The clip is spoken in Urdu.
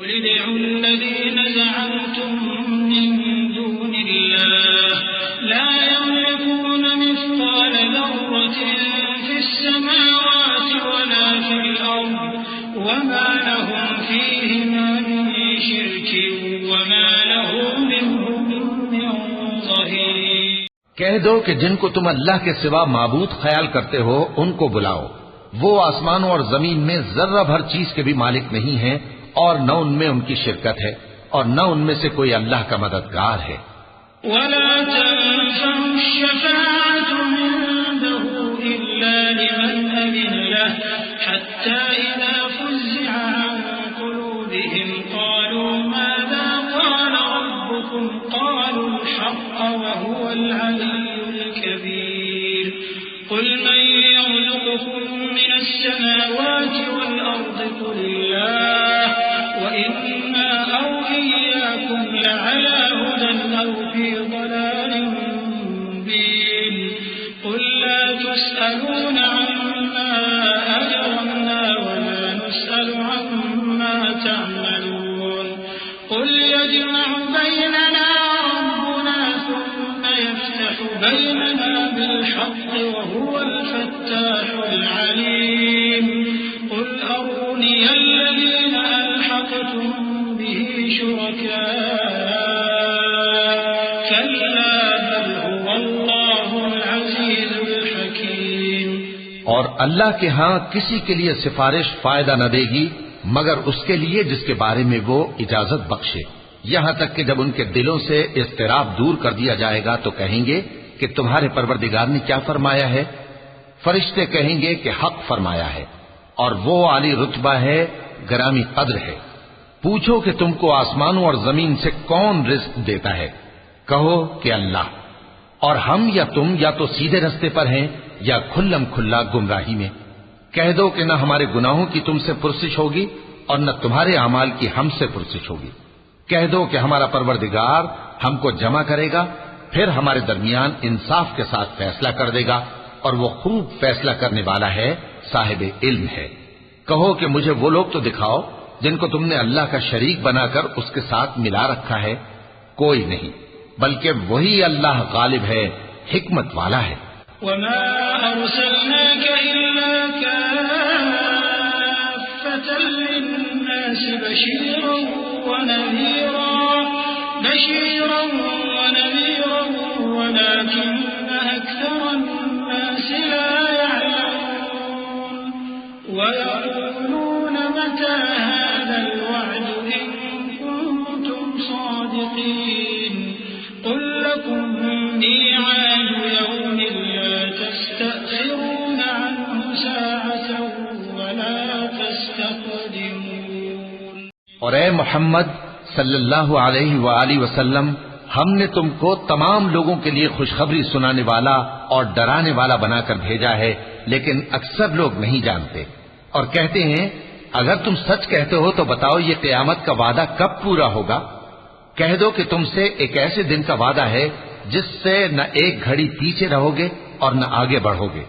قل ادعوا الذين زعمتم من دون الله لا يملكون مثقال ذرة في السماوات ولا في الأرض وما لهم فيهما من شرك وما له منهم من ظهير۔ کہہ دو کہ جن کو تم اللہ کے سوا معبود خیال کرتے ہو ان کو بلاؤ، وہ آسمانوں اور زمین میں ذرہ بھر چیز کے بھی مالک نہیں ہیں، اور نہ ان میں ان کی شرکت ہے، اور نہ ان میں سے کوئی اللہ کا مددگار ہے۔ ولا تنفع الشفاعة عنده إلا لمن أذن له حتى إذا فزع عن قلوبهم قالوا ماذا قال ربكم قالوا الحق وهو العلي الكبير قل من يرزقكم من السماوات والأرض قل الله وإنا أو إياكم لعلى هدى أو في ضلال مبين قل لا تسألون عما أجرمنا ولا نسأل عما تعملون قل يجمع بيننا ربنا ثم يفتح بيننا بالحق وهو الفتاح العليم قل أروني الذين ألحقتم به شركاء كلا بل هو الله العزيز الحكيم۔ اور اللہ کے ہاں کسی کے لیے سفارش فائدہ نہ دے گی مگر اس کے لیے جس کے بارے میں وہ اجازت بخشے، یہاں تک کہ جب ان کے دلوں سے اضطراب دور کر دیا جائے گا تو کہیں گے کہ تمہارے پروردگار نے کیا فرمایا ہے؟ فرشتے کہیں گے کہ حق فرمایا ہے، اور وہ عالی رتبہ ہے، گرامی قدر ہے۔ پوچھو کہ تم کو آسمانوں اور زمین سے کون رزق دیتا ہے؟ کہو کہ اللہ، اور ہم یا تم یا تو سیدھے رستے پر ہیں یا کھلم کھلا گمراہی میں۔ کہہ دو کہ نہ ہمارے گناہوں کی تم سے پرسش ہوگی اور نہ تمہارے اعمال کی ہم سے پرسش ہوگی۔ کہہ دو کہ ہمارا پروردگار ہم کو جمع کرے گا، پھر ہمارے درمیان انصاف کے ساتھ فیصلہ کر دے گا، اور وہ خوب فیصلہ کرنے والا ہے، صاحب علم ہے۔ کہو کہ مجھے وہ لوگ تو دکھاؤ جن کو تم نے اللہ کا شریک بنا کر اس کے ساتھ ملا رکھا ہے۔ کوئی نہیں، بلکہ وہی اللہ غالب ہے، حکمت والا ہے۔ وما أرسلناك إلا كافة للناس بشيرا ونذيرا ولكن أكثر الناس لا يعلمون ويقولون متى هذا الوعد إن كنتم صادقين قل لكم ميعاد يوم لا تستأخرون عنه ساعة ولا تستقدمون۔ اور اے محمد صلی اللہ علیہ وآلہ وسلم، ہم نے تم کو تمام لوگوں کے لیے خوشخبری سنانے والا اور ڈرانے والا بنا کر بھیجا ہے، لیکن اکثر لوگ نہیں جانتے، اور کہتے ہیں اگر تم سچ کہتے ہو تو بتاؤ یہ قیامت کا وعدہ کب پورا ہوگا؟ کہہ دو کہ تم سے ایک ایسے دن کا وعدہ ہے جس سے نہ ایک گھڑی پیچھے رہو گے اور نہ آگے بڑھو گے۔